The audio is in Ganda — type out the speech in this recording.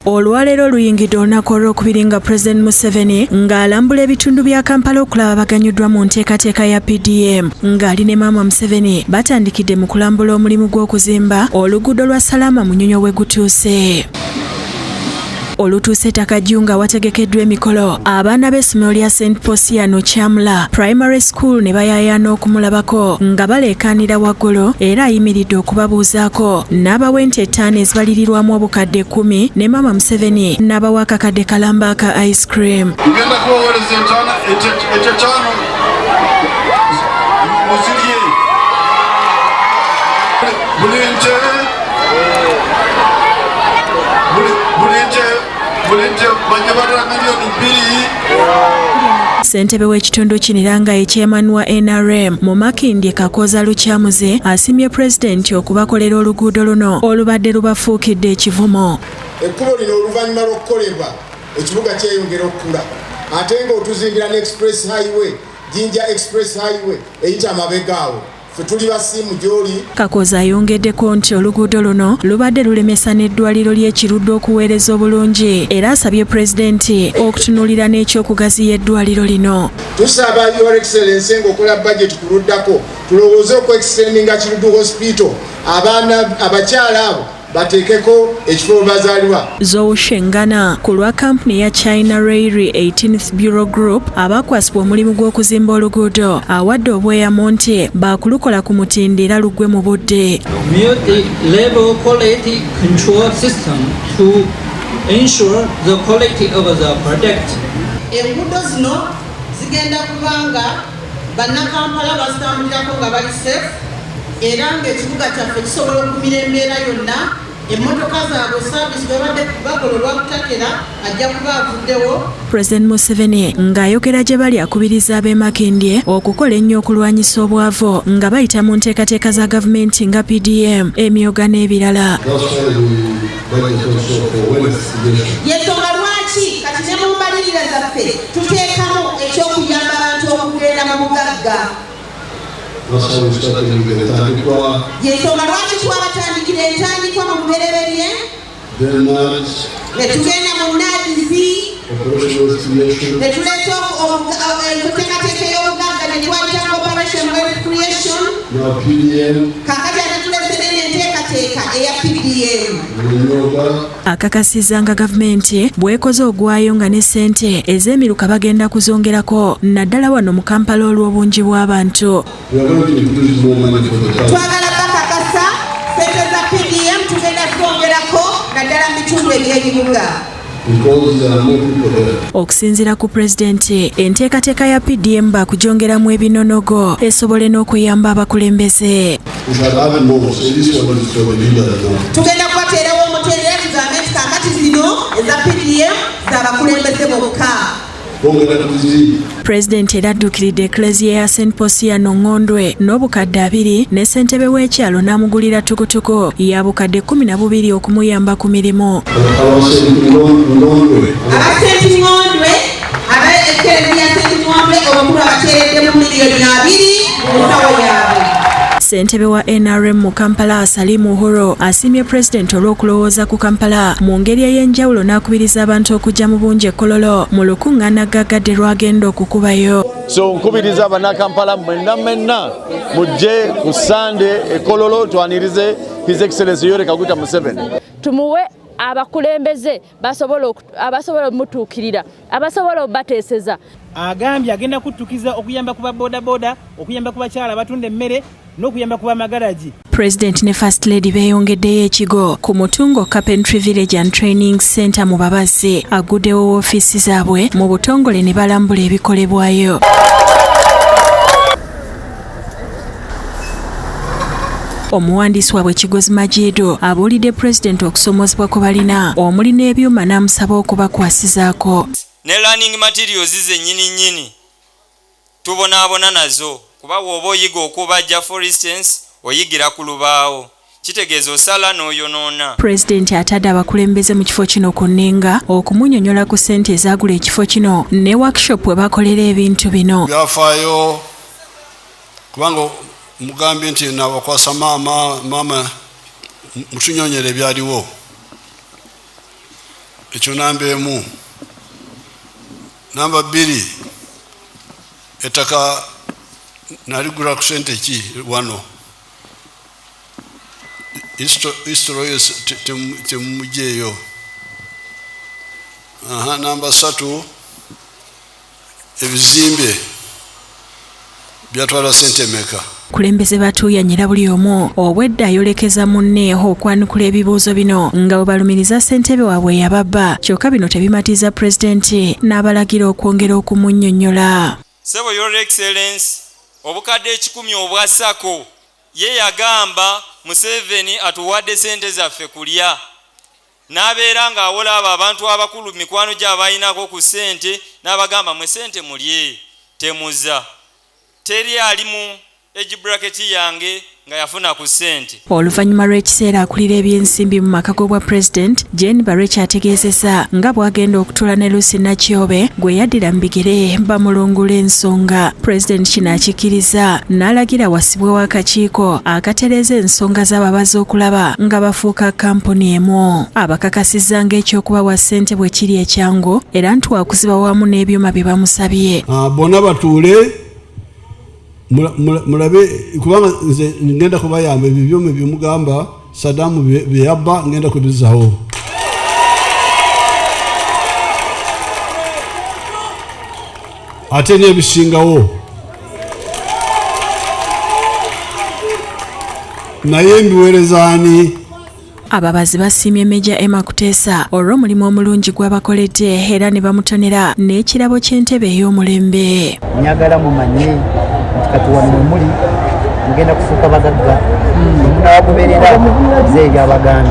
Olwaleero luyingidde olunaku olw'okubiri nga President Museveni ng'alambula ebitundu bya Kampala okulaba baganyuddwa mu nteekateeka ya PDM ng'ali ne Maama Museveni batandikidde mu kulambula omulimu gw'okuzimba oluguudo lwa Salaama mu Nnyonyo we gutuuse. Olutuuse Takajju nga wategekeddwa emikolo abaana b'essomero lya St. Posiano Chamula Primary School ne bayayaana okumulabako nga baleekaanira waggulu era ayimiridde okubabuuzaako n'abawente 5 ezibalirirwamu obukadde 10 ne Maama Museveni n'abawa akakadde kalamba aka ice cream. Tugenda kubaweereza ekyetaano muzirye buli nte Ssentebe w'ekitundu kiniranga eky'Emanu wa NRM mu Makindye Kakoza Lukyamuze asimye Pulezidenti okubakolera oluguudo luno olubadde lubafuukidde ekivumo. Ekkubo lino oluvannyuma lw'okukolebwa ekibuga kyeyongera okukula ate ng'otuzimbira ne Express Highway Jinja Express Highway eyita amabegaawo. Kakoza ayongeddeko nti oluguudo luno lubadde lulemesa n'eddwaliro ly'ekirudde okuweereza obulungi era asabye Pulezidenti okutunuulira n'ekyokugaziya eddwaliro lino. Tusaba Your Excellency ng'okola budget ku luddako tulowooze okwekisenninga Kiruddu Hospital abaana abakyala abo bateekeko ekifo bazaalibwa. Zoushengana ku lwa kampuni ya China Railway 18th Bureau Group abakwasibwa omulimu gw'okuzimba oluguudo awadde obweyamo nti baakulukola ku mutindo era luggwe mu budde. Multi-level quality control system to ensure the quality of the project. Enguudo zino zigenda kubanga bannakampala bazitambulirako nga bali safe era ng'ekibuga kyaffe kisobola okumira embeera yonna. Emmotoka zaabwe saavisi bwe badde bakola olwakutakera ajja kuba avuddewo. President Museveni ng'ayogera gye bali akubiriza ab'e Makindye okukola ennyo okulwanyisa obwavu nga bayita mu nteekateeka za gavumenti nga PDM, emyoga n'ebirala. Yensonga lwaki kati ne mu mbalirira zaffe tuteekamu ekyokuyamba abantu okugenda mu bugagga. Yensonga lwaki twabatandikira entandikwa mu bubereberye ne tugenda mu nadizi ne tuleeta enteekateeka y'obugagga ne twayita Operation Wealth Creation kakati ate tuleese n'enteekateeka eya PDM. Akakasizza nga gavumenti bw'ekoze ogwayo nga ne ssente ez'emiruka bagenda kuzongerako naddala wano mu Kampala olw'obungi bw'abantu. Twagala bakakasa ssente za PDM tugenda twongerako naddala mu bitundu eby'ebibuga. Okusinziira ku Pulezidenti enteekateeka ya PDM baakujongeramu ebinonogo esobole n'okuyamba abakulembeze. Tugenda kubateerawo omuteerera tugambe nti kaakati zino eza PDM z'abakulembeze bokka. Pulezidenti era adduukiridde Eklezia ya St. Posiano Ngondwe n'obukadde 2 ne ssentebe w'ekyalo n'amugulira tukutuku ya bukadde 12 okumuyamba ku mirimu. Abasenti Ngondwe Eklezia ya St. Ngondwe obukulu abateereddemu miliyoni 2 mu nsawo yaabwe. Ssentebe wa NRM mu Kampala Salimu Uhuru asimye Pulezidenti olw'okulowooza ku Kampala mu ngeri ey'enjawulo n'akubiriza abantu okujja mu bungi ekkololo mu lukuŋŋaana gaggadde lwagenda okukubayo. So nkubiriza bannakampala mwenna mujje ku Sande ekkololo twanirize His Excellency Yoweri Kaguta Museveni. Tumuwe abakulembeze abasobola omutuukirira abasobola obateeseza. Agambye agenda kutukiza okuyamba ku babodaboda okuyamba ku bakyala abatunda emmere n'okuyamba ku bamagalaji. President ne First Lady beeyongeddeyo ekigo ku Mutungo Carpentry Village and Training Center mu Babazi aguddewo woofiisi zaabwe mu butongole ne balambula ebikolebwayo. Omuwandiisi waabwe Kigozi Majidu abuulidde Pulezidenti okusomozebwa kwe balina omuli n'ebyuma n'amusaba okubakwasizaako. Ne learning materials zennyini tubonaabona nazo kuba bw'oba oyiga okubajja for instance oyigira ku lubaawo kitegeeza osala n'oyonoona. Pulezidenti atadde abakulembeze mu kifo kino ku nnenga okumunnyonnyola ku ssente ezaagula ekifo kino ne workshop we bakolera ebintu bino. Byafaayo kubanga mugambye nti nabakwasa maama mutunyonyere ebyaliwo ekyo namba 1. Namba 2, ettaka naligula ku sente ki wano history temujeyo. Namba 3, ebizimbe byatwala sente meka. Kulembeze batuuyanyira buli omu obwedda ayolekeza munneeho okwanukula ebibuuzo bino nga webalumiriza ssentebe waabwe yababba. Kyokka bino tebimatiza pulezidenti n'abalagira okwongera okumunnyonnyola. Sebo Your Excellence, obukadde 10 obwa Sako ye yagamba Museveni atuwadde sente zaffe kulya. N'abeera ng'awola abo abantu abakulu mikwano gy'abayinako ku sente n'abagamba mwe sente mulye temuza. Teri alimu ejibraketi yange nga yafuna ku sente. Oluvannyuma lw'ekiseera akulira ebyensimbi mu maka g'obwa President, Jane Barrecha ategeezezza nga bw'agenda okutuula ne Lucy Nakyobe gwe yaddira mu bigere bamulungula ensonga. President kino akikkiriza n'alagira wasibwewo akakiiko akatereeza ensonga z'ababazi okulaba nga bafuuka kampuni emu. Abakakasizza ng'ekyokubawa ssente bwe kiri ekyangu era nti wakuziba wamu n'ebyuma bye bamusabye. Bonna batuule mulabe kubanga nze ngenda kubayamba ebyo byome byomugamba Saddam byeyabba ngenda kubizawo. Ate n'ebisingawo naye mbiweerezaani. Ababazi basiimye Meja Emma Kuteesa olw'omulimu omulungi gw'abakoledde era ne bamutonera n'ekirabo ky'entebe ey'omulembe. Nyagala mumanye nti kati wano muli mugenda kufuuka bagagga munawagoberera ze eby'Abaganda.